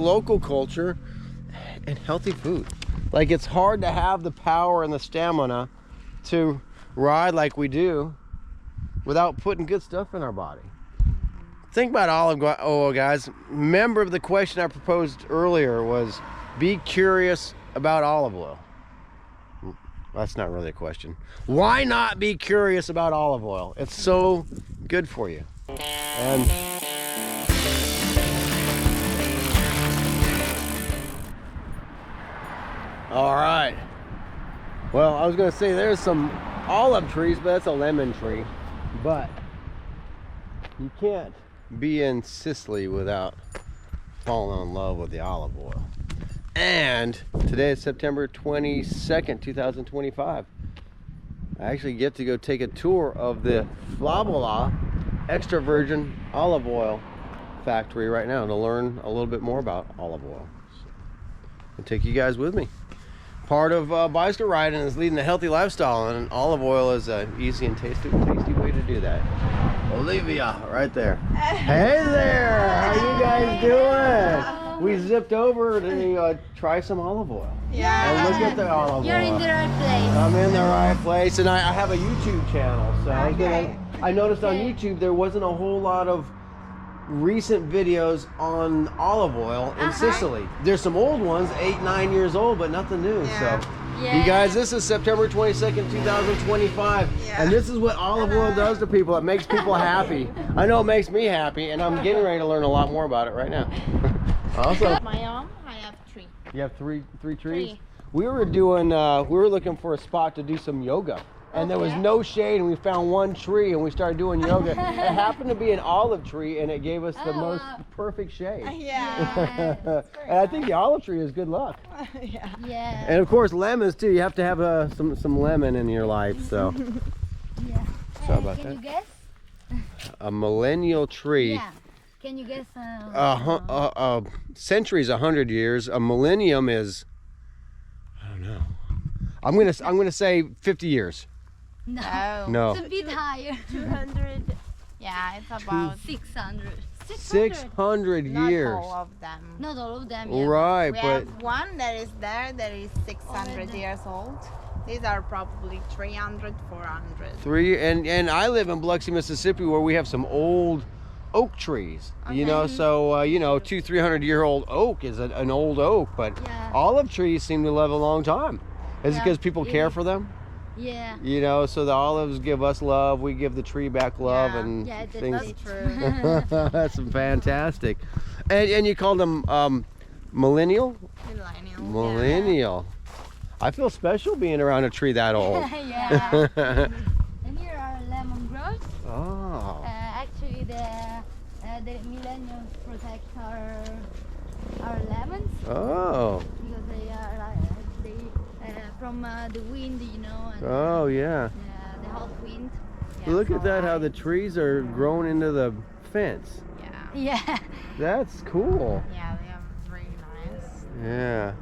local culture and healthy food. Like, it's hard to have the power and the stamina to ride like we do without putting good stuff in our body. Think about olive oil, guys. Remember the question I proposed earlier was, be curious about olive oil. That's not really a question. Why not be curious about olive oil? It's so good for you. And all right. Well, I was gonna say there's some olive trees, but that's a lemon tree. But you can't be in Sicily without falling in love with the olive oil. And today is September 22nd, 2025. I actually get to go take a tour of the Favola extra virgin olive oil factory right now to learn a little bit more about olive oil. I'll take you guys with me. Part of bicycle riding is leading a healthy lifestyle, and olive oil is an easy and tasty way to do that. Oliva, right there. Hey there, how you guys doing? We zipped over to try some olive oil. Yeah. And look at the olive oil. You're in the right place. I'm in the right place, and I have a YouTube channel, so I noticed on YouTube there wasn't a whole lot of recent videos on olive oil in Sicily. There's some old ones, 8-9 years old, but nothing new. So you guys, this is September 22nd, 2025, and this is what olive oil does to people. It makes people happy. I know it makes me happy, and I'm getting ready to learn a lot more about it right now. Also, My arm, I have 3. you have three trees. We were looking for a spot to do some yoga, and there was no shade, and we found one tree, and we started doing yoga. It happened to be an olive tree, and it gave us the most perfect shade. Yeah. And I think the olive tree is good luck. Yeah. And of course, lemons too. You have to have some lemon in your life. So. Yeah. Sorry about Can that. you guess? A millennial tree. Yeah. Can you guess? Century's 100 years. A millennium is, I don't know. I'm gonna say 50 years. No. No. It's a bit higher. 200. Yeah, it's about 600. 600 not years. all of them. Not all of them. Yeah. Right, We but have one that is there that is 600 years old. These are probably 300, 400. and I live in Biloxi, Mississippi, where we have some old oak trees. You know, so 200-300-year-old oak is an old oak, but olive trees seem to live a long time. Is it because people care for them? Yeah. You know, so the olives give us love, we give the tree back love, and things. That's true. That's fantastic. And you called them millennial? Millennial. Millennial. I feel special being around a tree that old. Yeah. And here are lemon groves. Oh. Actually, the millennials protect our lemons. Oh. Because they are from the wind, you know. And, Oh yeah. the hot wind. Look at that, how the trees are grown into the fence. Yeah. Yeah. That's cool. Yeah, they are very nice. Yeah.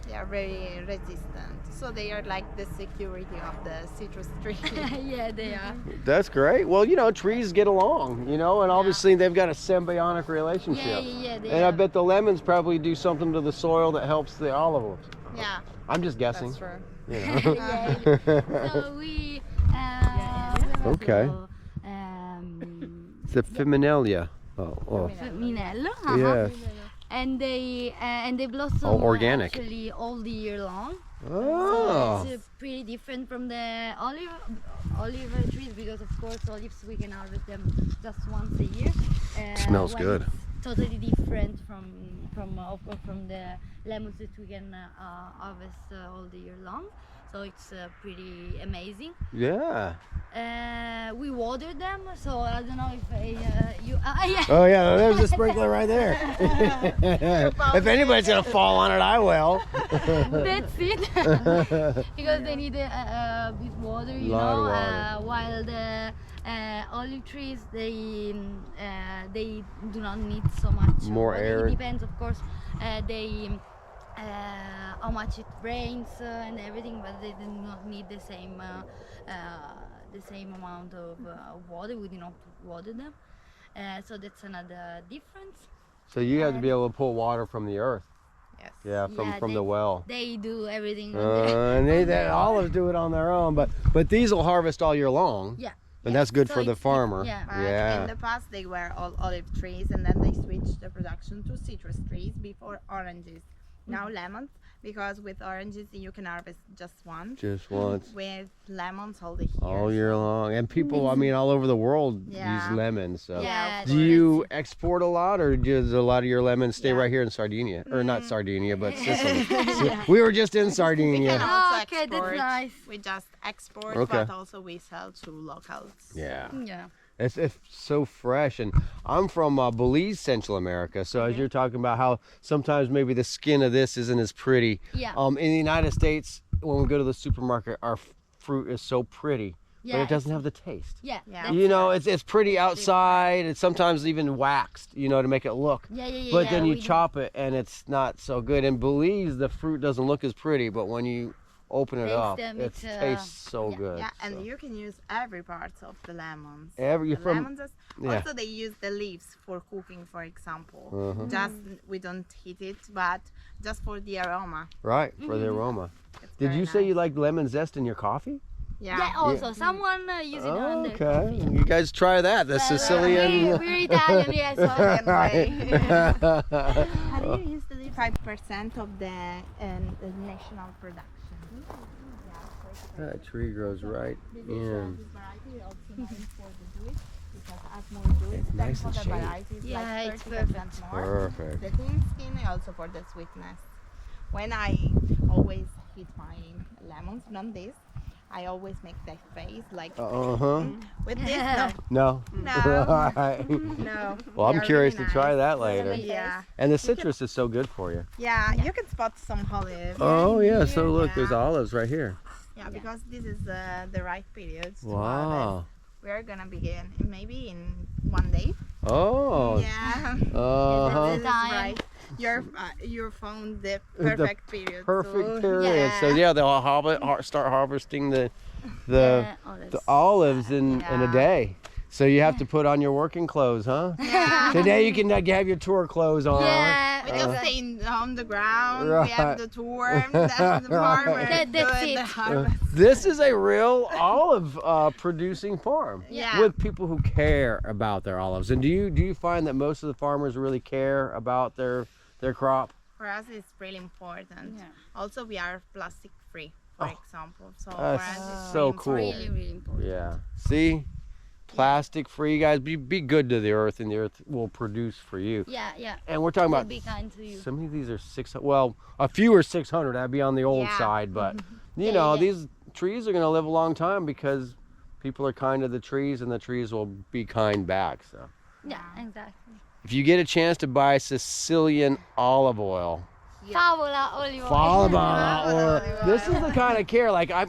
They are very resistant. So they are like the security of the citrus tree. Yeah, they are. That's great. Well, you know, trees get along, you know, and obviously they've got a symbiotic relationship. Yeah. And I bet the lemons probably do something to the soil that helps the olives. Yeah. I'm just guessing. That's true. You know. So we Okay. also, It's a Feminelia. Oh. Minello. Yes. And they blossom organic. actually all the year long. Oh. So it's pretty different from the olive trees, because of course olives we can harvest them just once a year. Smells when good. It's totally different from the lemons that we can harvest all the year long. So it's pretty amazing. Yeah. We water them, so I don't know if you. Oh yeah, there's a sprinkler right there. If anybody's gonna fall on it, I will. That's it. Because they need a bit water, you Lot of know. water. While the olive trees, they do not need so much More water. air. It depends, of course. How much it rains and everything, but they do not need the same amount of water. We do not water them, so that's another difference. So you have to be able to pull water from the earth. Yes. Yeah, from the well. They do everything. And olives do it on their own, but these will harvest all year long. Yeah. And that's good So for the it's- farmer. yeah. In the past, they were all olive trees, and then they switched the production to citrus trees before oranges. Now lemons, because with oranges you can harvest just one. Just once. With lemons all the year. All year long. And people, I mean, all over the world Yeah. use lemons. So. Yeah. Do you export a lot, or does a lot of your lemons stay Yeah. right here in Sardinia? Or not Sardinia, but Sicily. We were just in We Sardinia. can also Okay, that's export. nice. We just export, Okay. but also we sell to locals. Yeah. Yeah. It's so fresh. And I'm from Belize, Central America. So as you're talking about how sometimes maybe the skin of this isn't as pretty. Yeah. In the United States, when we go to the supermarket, our fruit is so pretty, but Yeah, it doesn't have the taste. Yeah. Yeah. that's You know, right. it's pretty outside. It's sometimes even waxed, you know, to make it look. Yeah. But then you we do. chop it and it's not so good. In Belize, the fruit doesn't look as pretty, but when you open it Taste up, them, it it's, tastes so yeah. good. Yeah, and so. you can use every part of the lemons. Every The from lemons yeah. Also, they use the leaves for cooking, for example. Uh-huh. Just we don't heat it, but just for the aroma. Right, for the aroma. It's Did very you say you nice. like lemon zest in your coffee? Yeah. Also, someone use it on the Okay, coffee. you guys try that. The Sicilian. We're Italian, yeah. So how do you use the leaf? 5% of the national production. That tree grows right in. This variety also known for the juice, because as more juice, It's then nice for and the shady. varieties, Yeah, like it's 30% more. Perfect. The thin skin also for the sweetness. When I always heat my lemons from this, I always make the face like with this. No. No, All right. no. Well, I'm They're curious really to try nice. that later. Yeah, And the citrus is so good for you. yeah. You can spot some olive. Oh yeah. So here, look, there's yeah. olives right here. Yeah, because this is the right period to harvest. Wow. We're gonna begin maybe in 1 day. Oh. Yeah. Uh-huh. This is right. You found the perfect period. Perfect so, period. So yeah, they'll start harvesting the olives. olives in a day. So you have to put on your working clothes, huh? Yeah. Today you can have your tour clothes on. Yeah. We just stay on the ground. Right. We have the tour. That's the farmer. That's doing it. the harvest. This is a real olive producing farm. Yeah. With people who care about their olives. And do you find that most of the farmers really care about their crop? For us, it's really important. Yeah. Also, we are plastic free, for example. So for That's us, it's so really cool. Really, really important. Yeah. See? Plastic free, guys. Be good to the earth, and the earth will produce for you. Yeah. And we're talking We'll about be kind to you. some of these are 600. Well, a few are 600. That'd be on the old Yeah. side, but you Yeah, know, yeah. these trees are going to live a long time because people are kind to the trees, and the trees will be kind back. So, Yeah, exactly. if you get a chance to buy Sicilian olive oil, Favola, Oliva. Favola oil. This is the kind of care. Like I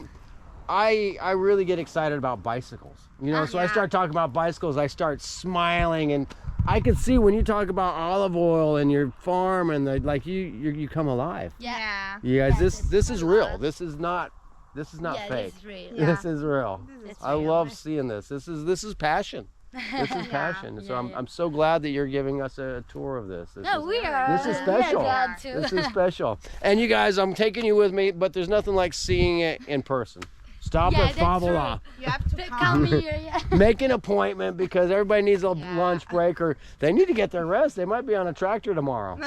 really get excited about bicycles. You know, so I Yeah. start talking about bicycles. I start smiling, and I can see when you talk about olive oil and your farm and you come alive. Yeah. You guys, Yes, this it's is a real. lot. This is not Yeah, fake. this is real. Yeah. This is real. This is I real. love seeing this. This is passion. This is passion. So Yeah. I'm so glad that you're giving us a tour of this. This No, is, we are. This is special. We are glad to. This is special. And you guys, I'm taking you with me, but there's nothing like seeing it in person. Stop Yeah, at that's Favola. You have to Come come. here, yeah. Make an appointment because everybody needs a Yeah. lunch break, or they need to get their rest. They might be on a tractor tomorrow. We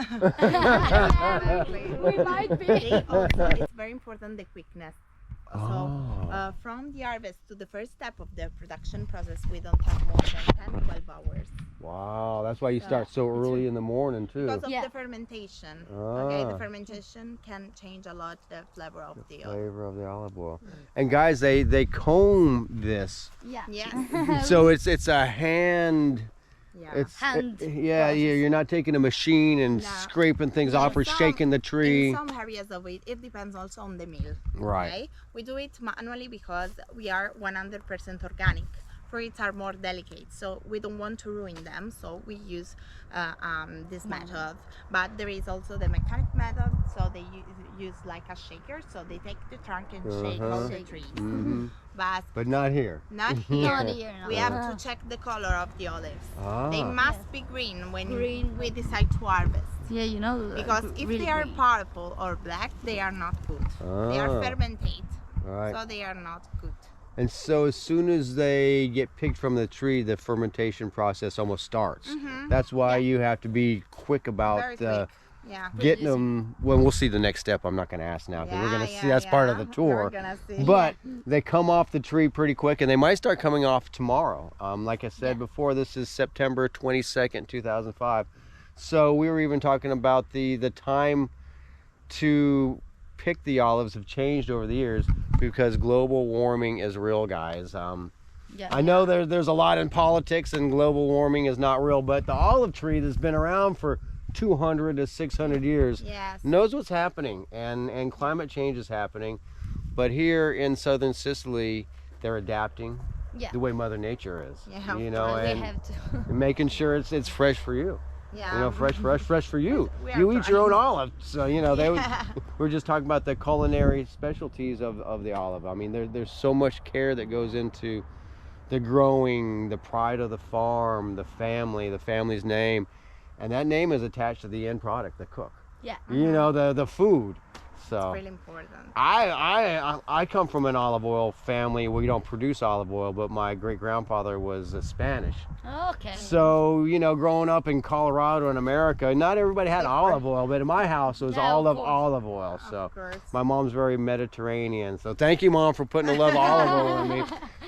might be. It's very important the quickness. So Oh. from the harvest to the first step of the production process, we don't have more than 10-12 hours. Wow, that's why you start so early in the morning too. Because of Yeah. the fermentation. Okay, the Ah. fermentation can change a lot the flavor of the oil. Flavor of the olive oil. And guys, they comb this, Yeah. Yes. so it's a hand. Yeah. It's Hand you're not taking a machine and No. scraping things off or Some- shaking the tree. In some areas of it, it depends also on the mill. Right. Okay? We do it manually because we are 100% organic. fruits are more delicate, so we don't want to ruin them, so we use this method. But there is also the mechanic method, so they use like a shaker, so they take the trunk and shake all the trees. But not here. Not here. Not here, no. We have to check the color of the olives. They Ah. must be green when we decide to harvest. Yeah, you know. Because if really they are green. purple or black, they are not good. They are Ah. fermented, Right. so they are not good. And so as soon as they get picked from the tree, the fermentation process almost starts. That's why you have to be quick about Very quick. Yeah. getting them. Well, we'll see the next step. I'm not going to ask now because we're going to see that's part of the We're tour. gonna see. But they come off the tree pretty quick, and they might start coming off tomorrow. Like I said before, this is September 22nd, 2005. So we were even talking about the time to pick the olives have changed over the years because global warming is real, guys. I know there's a lot in politics and global warming is not real, but the olive tree that's been around for 200 to 600 years knows what's happening, and climate change is happening. But here in southern Sicily, they're adapting the way Mother Nature is. Yeah, you know, They and have to. making sure it's fresh for you. Yeah. You know, fresh for you. We are You eat your own trying. olive, so you know we're just talking about the culinary specialties of the olive. I mean, there's so much care that goes into the growing, the pride of the farm, the family's name, and that name is attached to the end product, the cook. Yeah. You know, the food. So It's really important. I come from an olive oil family. We don't produce olive oil, but my great grandfather was Spanish. Okay. So, you know, growing up in Colorado in America, not everybody had olive oil, but in my house it was all of olive oil. So course. my mom's very Mediterranean. So thank you, Mom, for putting the love of olive oil in me.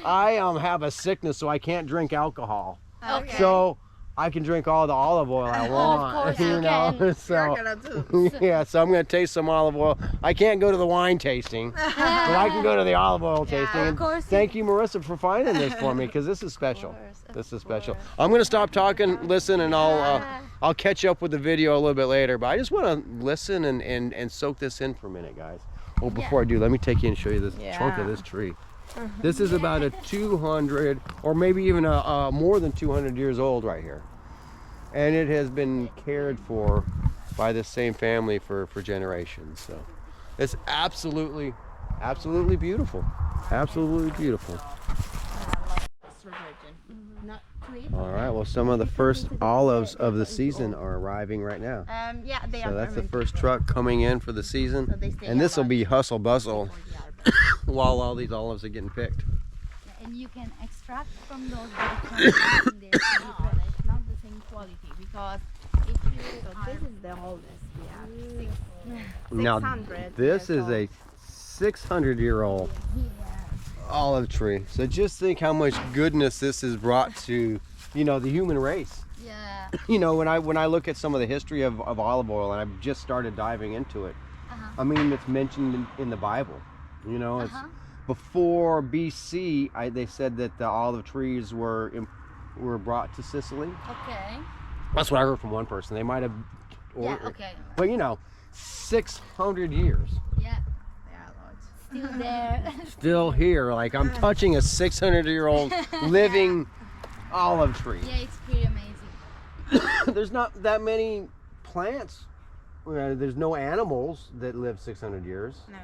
I have a sickness, so I can't drink alcohol. Okay. So I can drink all the olive oil I want. course you you know. can. So You're gonna do. yeah, so I'm gonna taste some olive oil. I can't go to the wine tasting, but I can go to the olive oil tasting. of And course. thank you, Marissa, for finding this for me because this is special. Of This is special. course. I'm gonna stop talking, listen, and I'll catch up with the video a little bit later. But I just want to listen and soak this in for a minute, guys. Oh, before I do, let me take you and show you this trunk of this tree. This is about a 200 or maybe even a more than 200 years old right here. And it has been cared for by this same family for generations. So it's absolutely beautiful. Absolutely beautiful. Extra virgin. Not sweet. All right, well, some of the first olives of the season are arriving right now. Yeah, they are. So that's the fermented. first truck coming in for the season. So they stay And this will about be hustle bustle before the harvest. while all these olives are getting picked. And you can extract from those that come in there. No, it's not the same quality because if you. So this is the oldest we have. Now, 600 this years is a 600-year-old olive tree. So just think how much goodness this has brought to, you know, the human race. Yeah. You know, when I look at some of the history of olive oil, and I've just started diving into it, I mean, it's mentioned in the Bible. You know, it's before BC. They said that the olive trees were brought to Sicily. Okay. That's what I heard from one person. They might have, Yeah. Okay. but you know, 600 years. Yeah. They are large. Still there. Still here. Like I'm touching a 600-year-old living olive tree. Yeah, it's pretty amazing. There's not that many plants. There's no animals that live 600 years. No.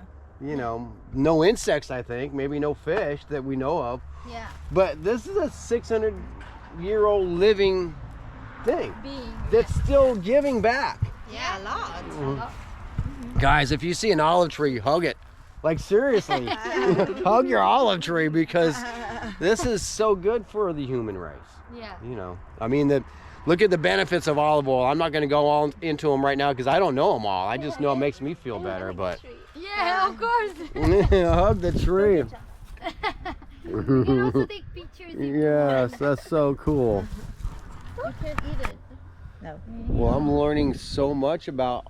You know, no insects, I think. Maybe no fish that we know of. Yeah. But this is a 600-year-old living thing Being. that's still giving back. Yeah, a lot. Guys, if you see an olive tree, hug it. Like seriously, hug your olive tree because this is so good for the human race. Yeah. You know, I mean, look at the benefits of olive oil. I'm not going to go all into them right now because I don't know them all. I just know it makes me feel better. But Yeah, of course. hug the tree. You can also take pictures. if you Yes, want. that's so cool. You can eat it. No. Well, I'm learning so much about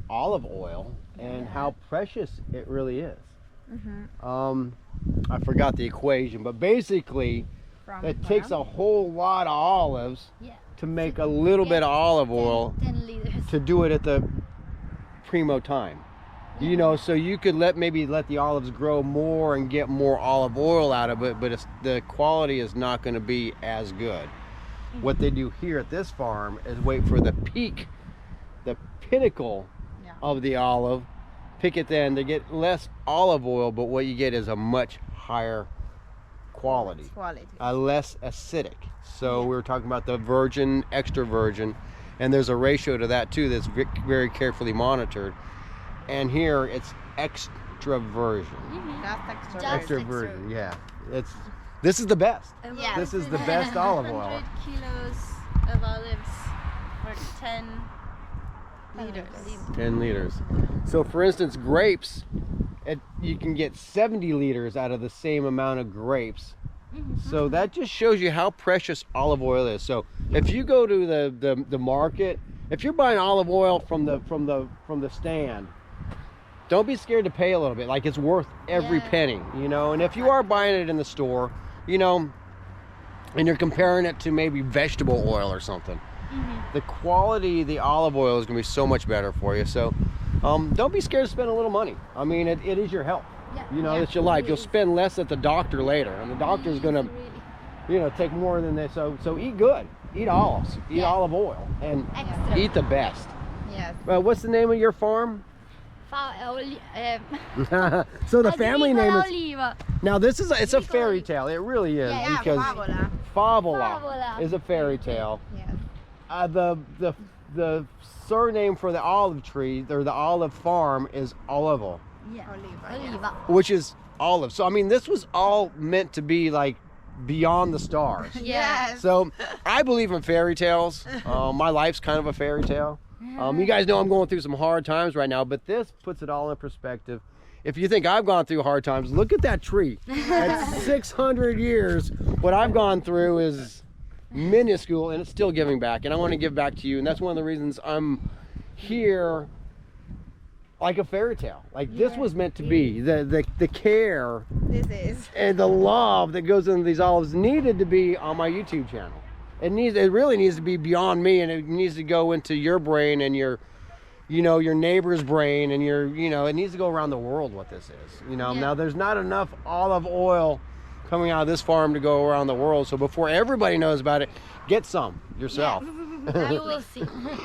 olive oil and how precious it really is. I forgot the equation, but basically it takes a whole lot of olives Yeah. to make a little bit of olive oil 10 liters. to do it at the primo time. You know, so you could maybe let the olives grow more and get more olive oil out of it, but the quality is not going to be as good. What they do here at this farm is wait for the peak, the pinnacle of the olive, pick it then to get less olive oil, but what you get is a much higher quality. Less acidic. So we were talking about the virgin, extra virgin, and there's a ratio to that too that's very carefully monitored. And here it's extra virgin. Just Extra virgin, yeah. This is the best. Yeah. This is the best olive oil. 100 kilos of olives for 10 liters. 10 liters. So for instance, grapes, you can get 70 liters out of the same amount of grapes. So that just shows you how precious olive oil is. So if you go to the market, if you're buying olive oil from the stand, don't be scared to pay a little bit. Like, it's worth every penny, you know. And if you are buying it in the store, you know, and you're comparing it to maybe vegetable oil or something, the quality of the olive oil is going to be so much better for you. So don't be scared to spend a little money. I mean, it is your health, you know, that you like. You'll spend less at the doctor later, and the doctor's going to, you know, take more than this. So eat good. Eat olives. Eat olive oil. And eat the best. Yes. What's the name of your farm? So the family name is Oliva. now. This is it's a fairy tale. It really is, because Favola is a fairy tale. Yes. The surname for the olive tree or the olive farm is Oliva, Oliva. which is olive. So I mean, this was all meant to be like beyond the stars. Yes. So I believe in fairy tales. My life's kind of a fairy tale. You guys know I'm going through some hard times right now, but this puts it all in perspective. If you think I've gone through hard times, look at that tree. At 600 years, what I've gone through is minuscule, and it's still giving back. And I want to give back to you, and that's one of the reasons I'm here like a fairy tale. Like, this was meant to be. The care and the love that goes into these olives needed to be on my YouTube channel. It really needs to be beyond me, and it needs to go into your brain and your neighbor's brain, and it needs to go around the world what this is. Now there's not enough olive oil coming out of this farm to go around the world. So before everybody knows about it, get some yourself. You will see.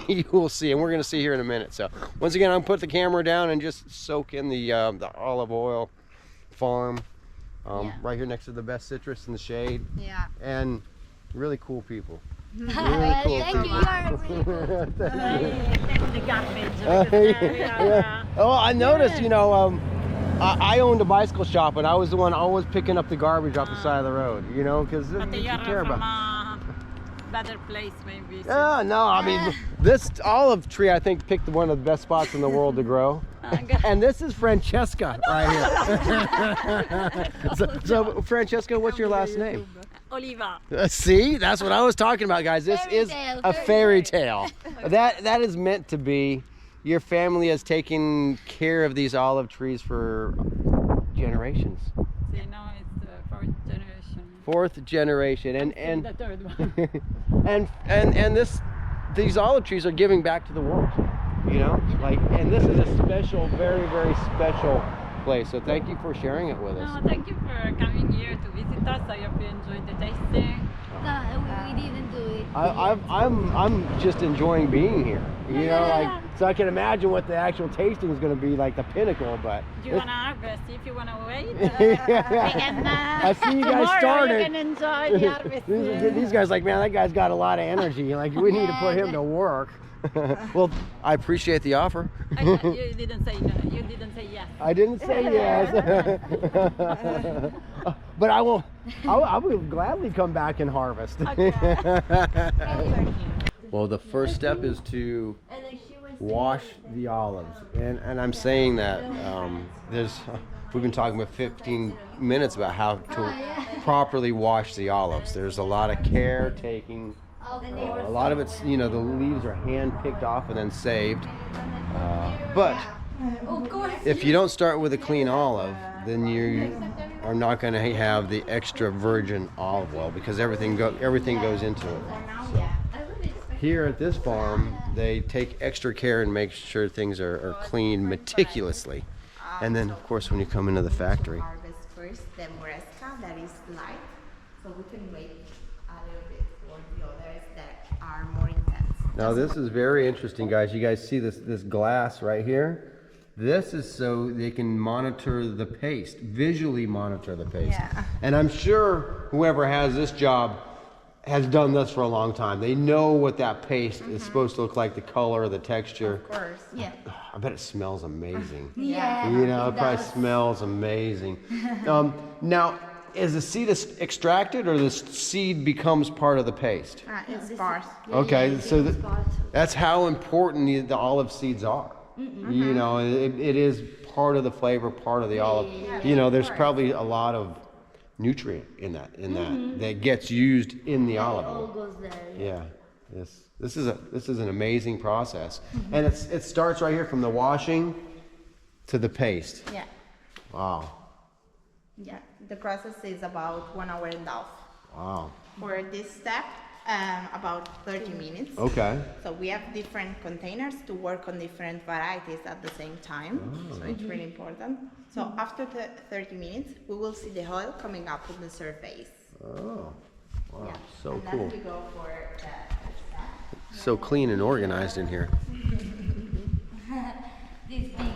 You will see, and we're going to see here in a minute. So once again, I'm going to put the camera down and just soak in the olive oil farm right here next to the best citrus in the shade. Yeah. And really cool people. Really cool Thank you. people. You are really cool. Take the garbage. Oh, I noticed, I owned a bicycle shop, and I was the one always picking up the garbage off the side of the road, because But you you are care from about. a better place, maybe. Yeah, no, I mean, this olive tree, I think, picked one of the best spots in the world to grow. And this is Francesca right here. so, Francesca, what's your last name? Oliva. See, that's what I was talking about, guys. This is a fairy tale. That is meant to be. Your family has taken care of these olive trees for generations. See, now it's the 4th generation. 4th generation, and the 3rd one. and these olive trees are giving back to the world. And this is a special, very, very special place. So thank you for sharing it with us. No, thank you for coming here to visit us. I hope you enjoyed the tasting. No, we didn't do it. I'm just enjoying being here. So I can imagine what the actual tasting is going to be like, the pinnacle. But Do you want to harvest? If you want to wait, I see you guys started. You can enjoy the harvest. These guys, like, man, that guy's got a lot of energy. Like, we need to put him to work. Well, I appreciate the offer. You didn't say no. You didn't say yes. I didn't say yes. But I will gladly come back and harvest. Okay. Thank you. Well, the first step is to wash the olives, and I'm saying that we've been talking about 15 minutes about how to properly wash the olives. There's a lot of care taking. A lot of it's, the leaves are hand picked off and then saved. But if you don't start with a clean olive, then you are not going to have the extra virgin olive oil, because everything goes into it. here at this farm, they take extra care and make sure things are cleaned meticulously. And then, of course, when you come into the factory. Harvest first, the Moresca, that is light, so we can wait a little bit for the others that are more intense. Now this is very interesting, guys. You guys see this glass right here? This is so they can monitor the paste, visually monitor the paste. Yeah. And I'm sure whoever has this job has done this for a long time. They know what that paste is supposed to look like, the color, the texture. Of course. Yeah. I bet it smells amazing. Yeah. You know, it probably does. smells amazing. Now, is the seed extracted or the seed becomes part of the paste? It's Bart. Okay, so it's part. that's how important the olive seeds are. You know, it is part of the flavor, part of the olive. You know, there's probably a lot of nutrient in that gets used in the olive It all oil. goes there. Yeah, this is an amazing process, and it starts right here from the washing to the paste. Yeah. Wow, Yeah. The process is about 1 hour and a half. wow. For this step, about 30 minutes. Okay. So we have different containers to work on different varieties at the same time. So it's really important. So after the 30 minutes, we will see the oil coming up on the surface. Oh, wow, Yeah. so and cool. then we go for the step. So clean and organized in here. This big.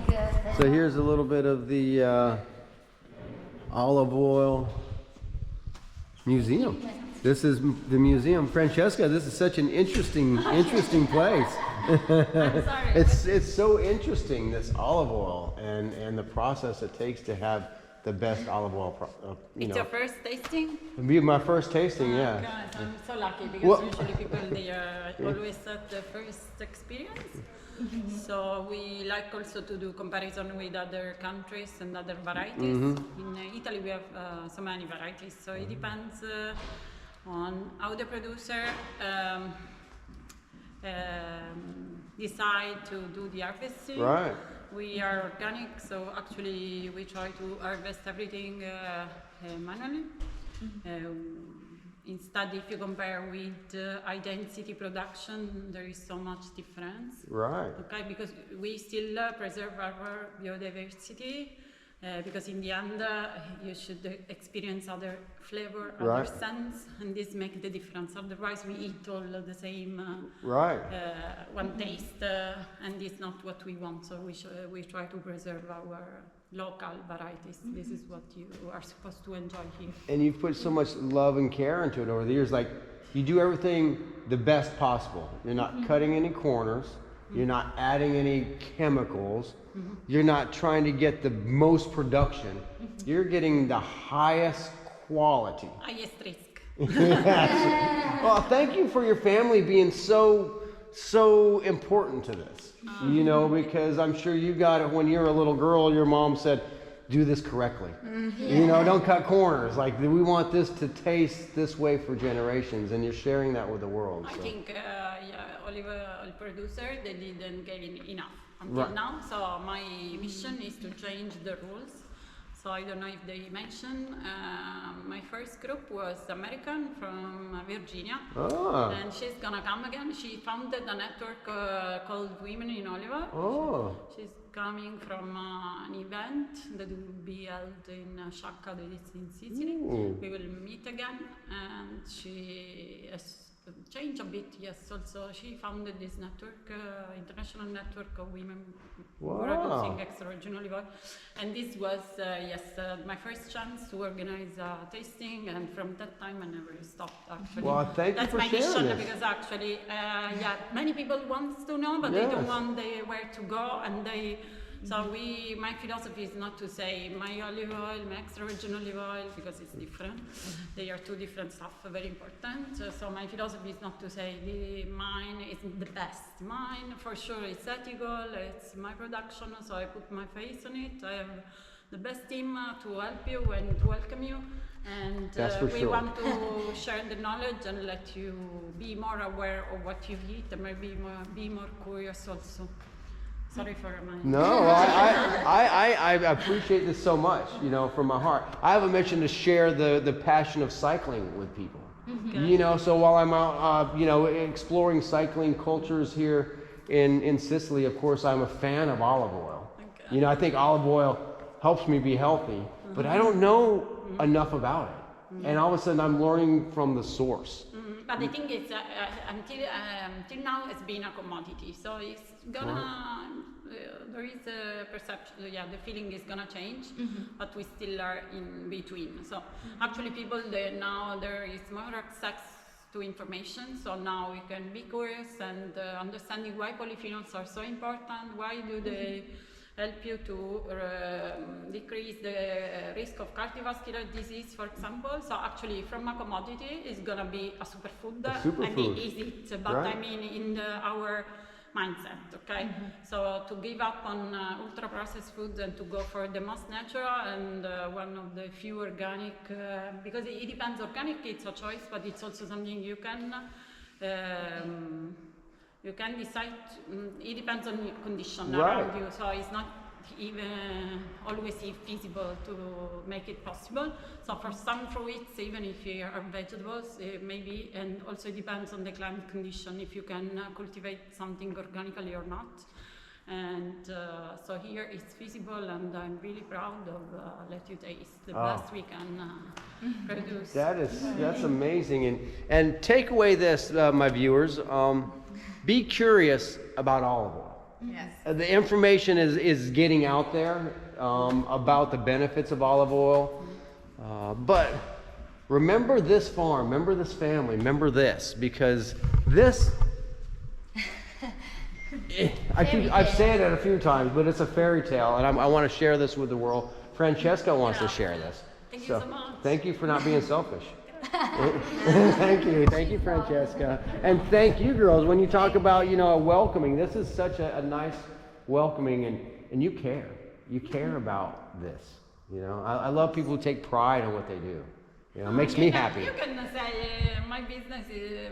So here's a little bit of the olive oil museum. This is the museum. Francesca, this is such an interesting place. I'm sorry. It's so interesting, this olive oil and the process it takes to have the best olive oil. It's your first tasting? It'll be my first tasting, yeah. Guys, I'm so lucky because Well- usually people they are always at the first experience. So we like also to do comparison with other countries and other varieties. In Italy we have so many varieties, so it depends on how the producer decide to do the harvesting. Right. We are organic, so actually we try to harvest everything manually. Instead, if you compare with high density production, there is so much difference. Right. Okay, because we still preserve our biodiversity. Because in the end, you should experience other flavor, Right. other scents, and this makes the difference. Otherwise, we eat all the same Right. one taste, and it's not what we want. So we try to preserve our local varieties. This is what you are supposed to enjoy here. And you've put so much love and care into it over the years. Like, you do everything the best possible. You're not cutting any corners. You're not adding any chemicals. You're not trying to get the most production. You're getting the highest quality. Highest risk. Well, thank you for your family being so important to this. You know, because I'm sure you got it when you were a little girl. Your mom said, do this correctly. You know, don't cut corners. Like, we want this to taste this way for generations, and you're sharing that with the world. I So. think Oliva, the producer, they didn't gain enough until Right. now. So my mission is to change the rules. So I don't know if they mentioned, my first group was American from Virginia. Ah. And she's gonna come again. She founded a network called Women in Oliva. Oh. She's coming from an event that will be held in Sciacca, that is in Sicily. Ooh. We will meet again, and she has changed a bit. Yes, also she founded this network, international network of women producing extra virgin olive oil. And this was my first chance to organize a tasting, and from that time I never stopped. Actually, Well, thank you that's for my sharing mission, this. because actually, many people want to know, but they don't Yes. want where to go, and they. So my philosophy is not to say my olive oil, my extra virgin olive oil, because it's different. They are two different stuff, very important. So my philosophy is not to say mine is the best. Mine for sure is ethical, it's my production, so I put my face on it. I have the best team to help you and to welcome you. And That's for we sure. want to share the knowledge and let you be more aware of what you eat, and maybe be more curious also. Sorry for my... No, I appreciate this so much, you know, from my heart. I have a mission to share the passion of cycling with people. You know, so while I'm out, you know, exploring cycling cultures here in Sicily, of course, I'm a fan of olive oil. Okay. You know, I think olive oil helps me be healthy, but I don't know enough about it. And all of a sudden, I'm learning from the source. But the thing is, until now, it's been a commodity. So it's gonna, there is a perception, yeah, the feeling is gonna change, but we still are in between. So actually people, now there is more access to information. So now we can be curious and understanding why polyphenols are so important, why do they help you to decrease the risk of cardiovascular disease, for example. So actually from a commodity is gonna be a superfood. I mean, is it, but I mean in our mindset, okay? So to give up on ultra processed foods and to go for the most natural and one of the few organic, because it depends, organic it's a choice, but it's also something you can decide, it depends on your condition around you, so it's not even always feasible to make it possible. So for some fruits, even if you are vegetables, maybe, and also it depends on the climate condition, if you can cultivate something organically or not. And so here it's feasible, and I'm really proud of Let You Taste, the best we can produce. That's amazing. And take away this, my viewers, be curious about olive oil. Yes. The information is getting out there about the benefits of olive oil. But remember this farm, remember this family, remember this, because this, I've said it a few times, but it's a fairy tale, and I want to share this with the world. Francesca wants to share this. Thank you so much. Thank you for not being selfish. Thank you, Francesca, and thank you, girls. When you talk about, you know, a welcoming, this is such a nice welcoming, and you care about this. You know, I love people who take pride in what they do. You know, it makes me happy. You can say my business,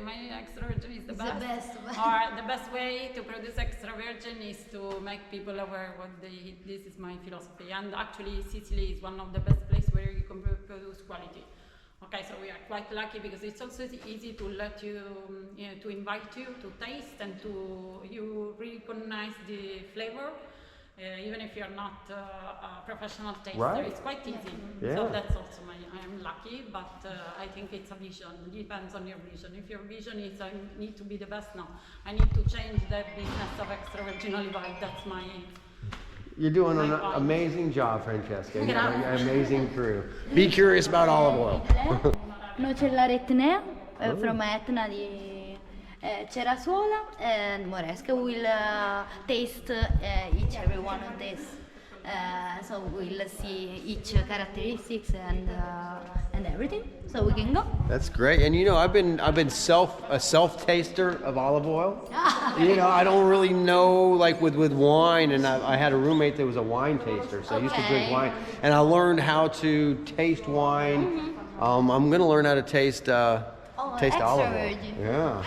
my extra virgin is the best. Or the best way to produce extra virgin is to make people aware what they eat. This is my philosophy, and actually Sicily is one of the best places where you can produce quality. Okay, so we are quite lucky because it's also easy to let you, to invite you to taste and to you recognize the flavor, even if you're not a professional taster. Right. It's quite easy. Yeah. So that's also I'm lucky, but I think it's a vision. It depends on your vision. If your vision is I need to be the best now, I need to change the business of extra virgin olive oil. That's my. You're doing an amazing job, Francesca. You have an amazing crew. Be curious about olive oil. Nocellar etnea from Etna di Siracusa, and Moresca will taste every one of this. So we'll see each characteristics and everything. So we can go. That's great. And you know, I've been a self taster of olive oil. You know, I don't really know, like with wine, and I had a roommate that was a wine taster, so I used to drink wine, and I learned how to taste wine. I'm gonna learn how to taste Extra olive oil. virgin. Yeah.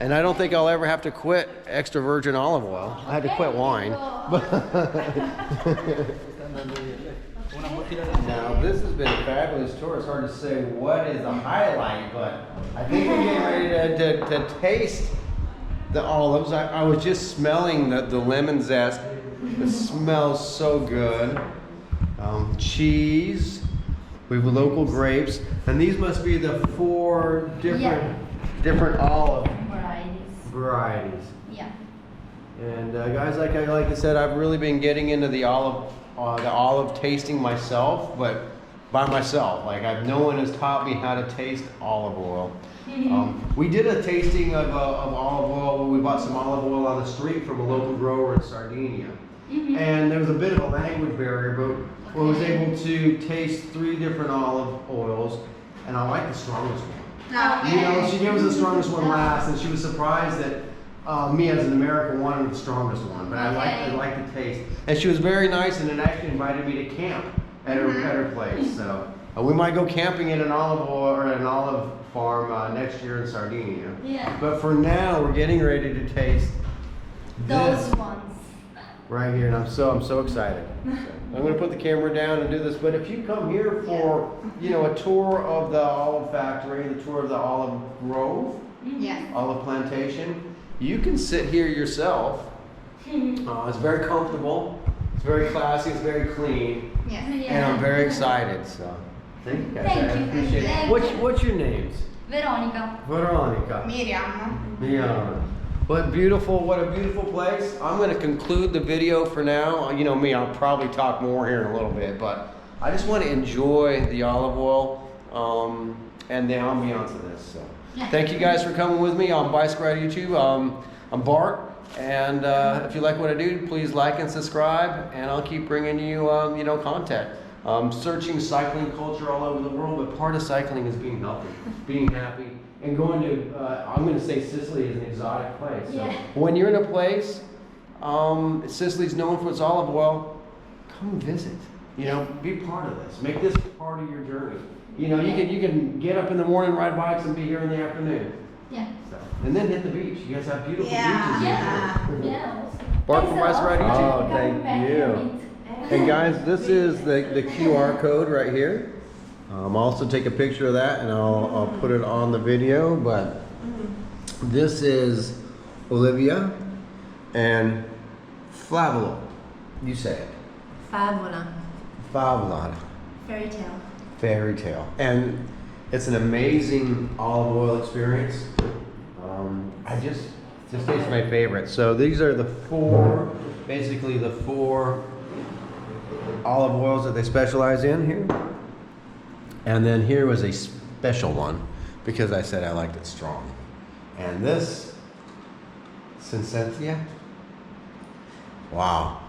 And I don't think I'll ever have to quit extra virgin olive oil. I had to quit wine. Now, this has been a fabulous tour. It's hard to say what is the highlight, but I think we're getting ready to taste the olives. I was just smelling the lemon zest. It smells so good. Cheese. We have local grapes. And these must be the 4 different olive varieties. Yeah. And guys, like I said, I've really been getting into the olive tasting myself, but by myself. Like no one has taught me how to taste olive oil. We did a tasting of olive oil. We bought some olive oil on the street from a local grower in Sardinia. And there was a bit of a language barrier, but I was able to taste 3 different olive oils, and I like the strongest one. You know, she gave us the strongest one last, and she was surprised that me as an American wanted the strongest one, but I like the taste. And she was very nice, and it actually invited me to camp at her place. So we might go camping in an olive farm next year in Sardinia. Yeah. But for now, we're getting ready to taste Those ones. right here, and I'm so excited. I'm going to put the camera down and do this, but if you come here for, you know, a tour of the olive factory, the tour of the olive grove, olive plantation, you can sit here yourself. It's very comfortable, it's very classy, it's very clean, and I'm very excited, so thank you guys. Thank I you. appreciate it. Thank What's your names? Veronica. Veronica. Miriam. Yeah. What a beautiful place. I'm going to conclude the video for now. You know me, I'll probably talk more here in a little bit, but I just want to enjoy the olive oil and the ambiance of this. So, thank you guys for coming with me on Bicycle Ride YouTube. I'm Bart, and if you like what I do, please like and subscribe, and I'll keep bringing you, you know, content. Searching cycling culture all over the world, but part of cycling is being healthy, being happy. And going to, I'm going to say Sicily is an exotic place. So when you're in a place, Sicily's known for its olive oil, come visit. You know, be part of this. Make this part of your journey. You know, you can get up in the morning, ride bikes, and be here in the afternoon. Yeah. So, and then hit the beach. You guys have beautiful beaches. Yeah. Bart from Bicycle Ride YouTube. Oh, thank you. And guys, this is the QR code right here. I'll also take a picture of that and I'll put it on the video, but this is Oliva and Favola. You say it. Favola. Favola. Fairy tale. Fairy tale. And it's an amazing olive oil experience. This tastes my favorite. So these are basically the four olive oils that they specialize in here. And then here was a special one because I said I liked it strong. And this, Sicilian, wow,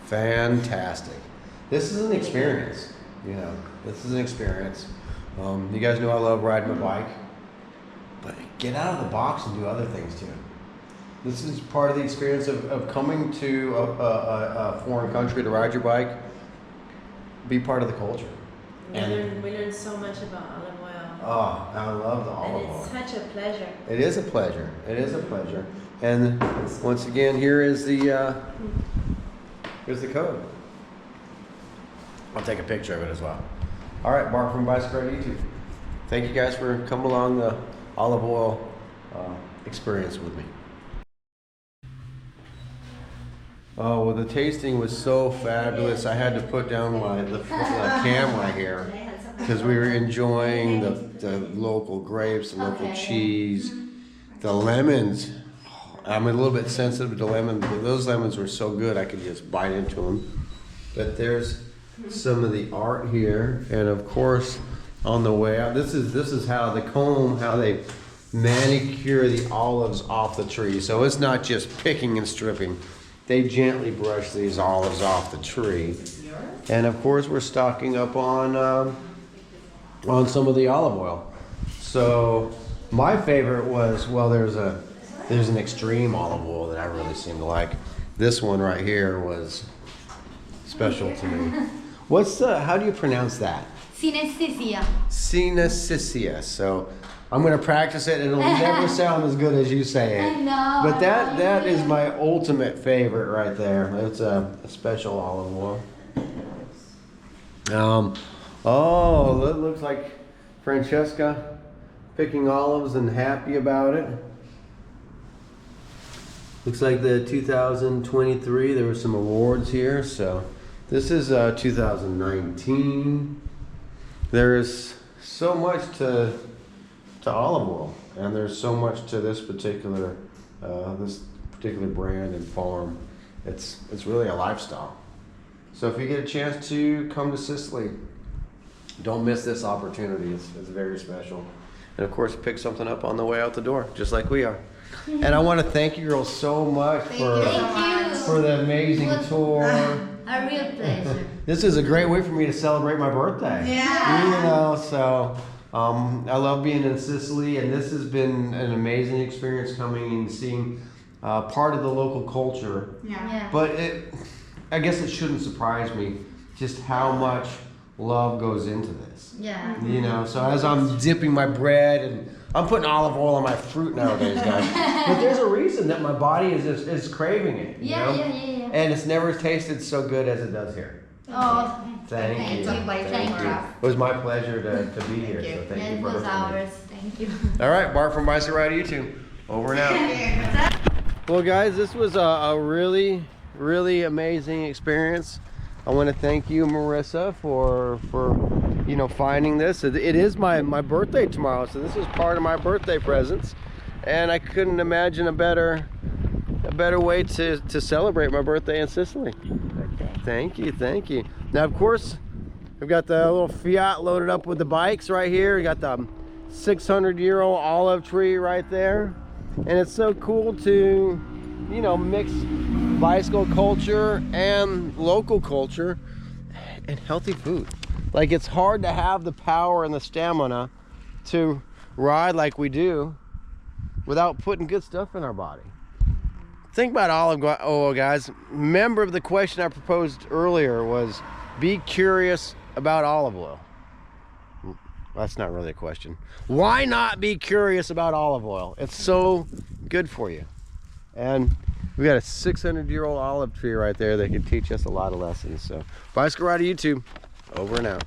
fantastic. This is an experience, you know, this is an experience. You guys know I love riding my bike, but get out of the box and do other things too. This is part of the experience of coming to a foreign country to ride your bike, be part of the culture. We learned so much about olive oil. Oh, I love the olive oil. And it's such a pleasure. It is a pleasure. It is a pleasure. And once again, here's the code. I'll take a picture of it as well. All right, Bart from Bicycle Ride YouTube. Thank you guys for coming along the olive oil experience with me. Oh, well, the tasting was so fabulous. I had to put down the camera here because we were enjoying the local grapes, the local cheese, the lemons. I'm a little bit sensitive to lemons, but those lemons were so good I could just bite into them. But there's some of the art here, and of course, on the way out, this is how they manicure the olives off the tree. So it's not just picking and stripping. They gently brush these olives off the tree. And of course we're stocking up on some of the olive oil. So my favorite was, well, there's an extreme olive oil that I really seem to like. This one right here was special to me. How do you pronounce that? Synesthesia. Synesthesia. So I'm going to practice it and it'll never sound as good as you say it. I know. But that is my ultimate favorite right there. It's a special olive oil. Oh, it looks like Francesca picking olives and happy about it. Looks like the 2023, there were some awards here. So this is 2019. There is so much to olive oil, and there's so much to this particular brand and farm. It's really a lifestyle. So if you get a chance to come to Sicily, don't miss this opportunity. It's very special. And of course, pick something up on the way out the door, just like we are. And I want to thank you girls so much for the amazing tour. A real pleasure. This is a great way for me to celebrate my birthday. Yeah. You know, so I love being in Sicily, and this has been an amazing experience coming and seeing part of the local culture. Yeah. But I guess it shouldn't surprise me just how much love goes into this. Yeah. You know, so as I'm dipping my bread and I'm putting olive oil on my fruit nowadays, guys. But there's a reason that my body is craving it. You know? Yeah. And it's never tasted so good as it does here. Oh, Thank you. Thank you. It was my pleasure to be here. So thank you It for was hosting me. ours. Thank you. All right, Bart from Bicycle Ride YouTube. Over and out. Well, guys, this was a really, really amazing experience. I want to thank you, Marissa, for you know, finding this. It is my birthday tomorrow, so this is part of my birthday presents, and I couldn't imagine a better way to celebrate my birthday in Sicily. Thank you. Now, of course, we've got the little Fiat loaded up with the bikes right here. We got the 600-year-old olive tree right there, and it's so cool to, you know, mix bicycle culture and local culture and healthy food. Like, it's hard to have the power and the stamina to ride like we do without putting good stuff in our body. Think about olive oil, guys. Remember the question I proposed earlier was, be curious about olive oil. That's not really a question. Why not be curious about olive oil? It's so good for you. And we got a 600-year-old olive tree right there that can teach us a lot of lessons. So, Bicycle Rider YouTube, over and out.